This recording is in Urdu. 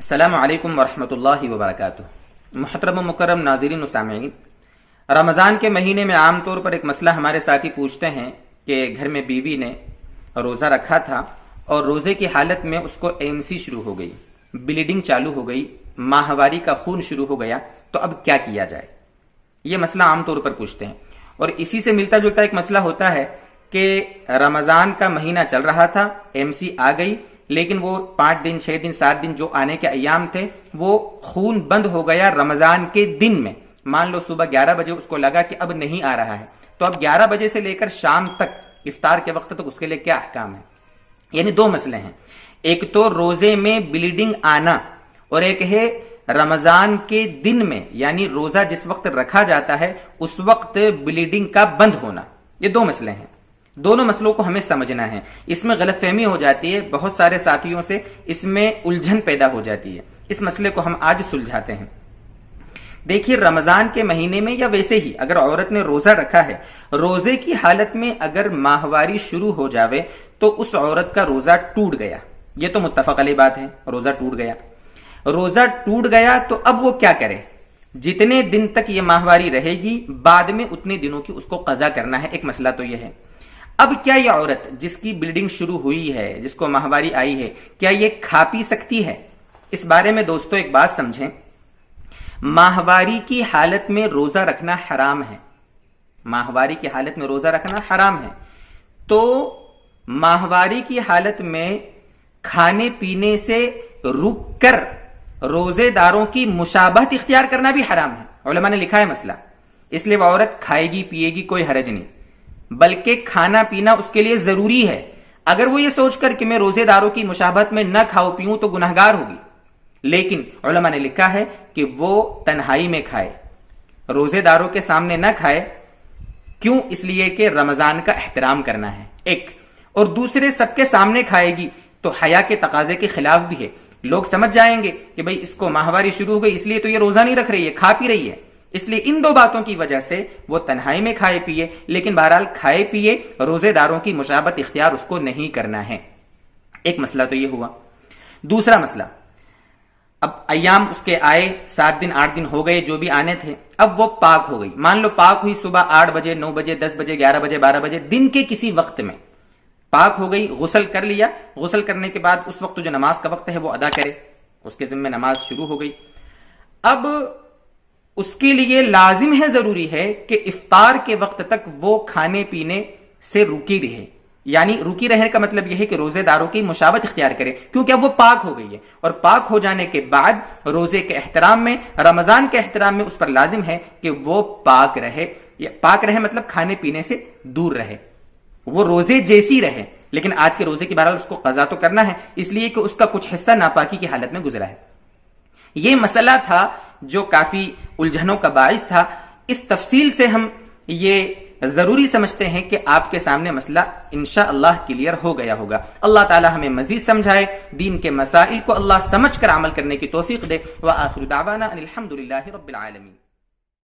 السلام علیکم ورحمۃ اللہ وبرکاتہ۔ محترم و مکرم ناظرین و سامعین، رمضان کے مہینے میں عام طور پر ایک مسئلہ ہمارے ساتھی پوچھتے ہیں کہ گھر میں بیوی نے روزہ رکھا تھا اور روزے کی حالت میں اس کو MC شروع ہو گئی، بلیڈنگ چالو ہو گئی، ماہواری کا خون شروع ہو گیا، تو اب کیا کیا جائے؟ یہ مسئلہ عام طور پر پوچھتے ہیں۔ اور اسی سے ملتا جلتا ایک مسئلہ ہوتا ہے کہ رمضان کا مہینہ چل رہا تھا، MC آ گئی، لیکن وہ 5 دن 6 دن 7 دن جو آنے کے ایام تھے وہ خون بند ہو گیا رمضان کے دن میں۔ مان لو صبح 11 بجے اس کو لگا کہ اب نہیں آ رہا ہے، تو اب 11 بجے سے لے کر شام تک، افطار کے وقت تک اس کے لیے کیا احکام ہے؟ یعنی 2 مسئلے ہیں، ایک تو روزے میں بلیڈنگ آنا اور ایک ہے رمضان کے دن میں، یعنی روزہ جس وقت رکھا جاتا ہے اس وقت بلیڈنگ کا بند ہونا۔ یہ 2 مسئلے ہیں، دونوں مسئلوں کو ہمیں سمجھنا ہے۔ اس میں غلط فہمی ہو جاتی ہے، بہت سارے ساتھیوں سے اس میں الجھن پیدا ہو جاتی ہے۔ اس مسئلے کو ہم آج سلجھاتے ہیں۔ دیکھیے، رمضان کے مہینے میں یا ویسے ہی اگر عورت نے روزہ رکھا ہے، روزے کی حالت میں اگر ماہواری شروع ہو جاوے تو اس عورت کا روزہ ٹوٹ گیا۔ یہ تو متفق علیہ بات ہے، روزہ ٹوٹ گیا۔ روزہ ٹوٹ گیا تو اب وہ کیا کرے؟ جتنے دن تک یہ ماہواری رہے گی بعد میں اتنے دنوں کی اس کو قضا کرنا ہے۔ ایک مسئلہ تو یہ ہے۔ اب کیا یہ عورت جس کی بلیڈنگ شروع ہوئی ہے، جس کو ماہواری آئی ہے، کیا یہ کھا پی سکتی ہے؟ اس بارے میں دوستو ایک بات سمجھیں، ماہواری کی حالت میں روزہ رکھنا حرام ہے۔ ماہواری کی حالت میں روزہ رکھنا حرام ہے، تو ماہواری کی حالت میں کھانے پینے سے رک کر روزے داروں کی مشابہت اختیار کرنا بھی حرام ہے۔ علماء نے لکھا ہے مسئلہ، اس لیے وہ عورت کھائے گی پیے گی کوئی حرج نہیں، بلکہ کھانا پینا اس کے لیے ضروری ہے۔ اگر وہ یہ سوچ کر کہ میں روزے داروں کی مشابہت میں نہ کھاؤ پیوں تو گناہگار ہوگی، لیکن علماء نے لکھا ہے کہ وہ تنہائی میں کھائے، روزے داروں کے سامنے نہ کھائے۔ کیوں؟ اس لیے کہ رمضان کا احترام کرنا ہے ایک، اور دوسرے سب کے سامنے کھائے گی تو حیا کے تقاضے کے خلاف بھی ہے۔ لوگ سمجھ جائیں گے کہ بھئی اس کو ماہواری شروع ہو گئی اس لیے تو یہ روزہ نہیں رکھ رہی ہے، کھا پی رہی ہے۔ اس لیے ان 2 باتوں کی وجہ سے وہ تنہائی میں کھائے پیے، لیکن بہرحال کھائے پیے روزے داروں کی مشابہت اختیار اس کو نہیں کرنا ہے۔ ایک مسئلہ تو یہ ہوا۔ دوسرا مسئلہ، اب ایام اس کے آئے، 7 دن 8 دن ہو گئے جو بھی آنے تھے، اب وہ پاک ہو گئی۔ مان لو پاک ہوئی صبح 8 بجے 9 بجے 10 بجے 11 بجے 12 بجے دن کے کسی وقت میں پاک ہو گئی، غسل کر لیا۔ غسل کرنے کے بعد اس وقت جو نماز کا وقت ہے وہ ادا کرے، اس کے ذمہ نماز شروع ہو گئی۔ اب اس کے لیے لازم ہے، ضروری ہے کہ افطار کے وقت تک وہ کھانے پینے سے رکی رہے۔ یعنی رکی رہنے کا مطلب یہ ہے کہ روزے داروں کی مشابہت اختیار کرے، کیونکہ اب وہ پاک ہو گئی ہے، اور پاک ہو جانے کے بعد روزے کے احترام میں، رمضان کے احترام میں اس پر لازم ہے کہ وہ پاک رہے۔ پاک رہے مطلب کھانے پینے سے دور رہے، وہ روزے جیسی رہے۔ لیکن آج کے روزے کی بہرحال اس کو قضا تو کرنا ہے، اس لیے کہ اس کا کچھ حصہ ناپاکی کی حالت میں گزرا ہے۔ یہ مسئلہ تھا جو کافی الجھنوں کا باعث تھا۔ اس تفصیل سے ہم یہ ضروری سمجھتے ہیں کہ آپ کے سامنے مسئلہ انشاءاللہ کلیئر ہو گیا ہوگا۔ اللہ تعالی ہمیں مزید سمجھائے، دین کے مسائل کو اللہ سمجھ کر عمل کرنے کی توفیق دے۔ وآخر دعوانا ان الحمدللہ رب العالمین۔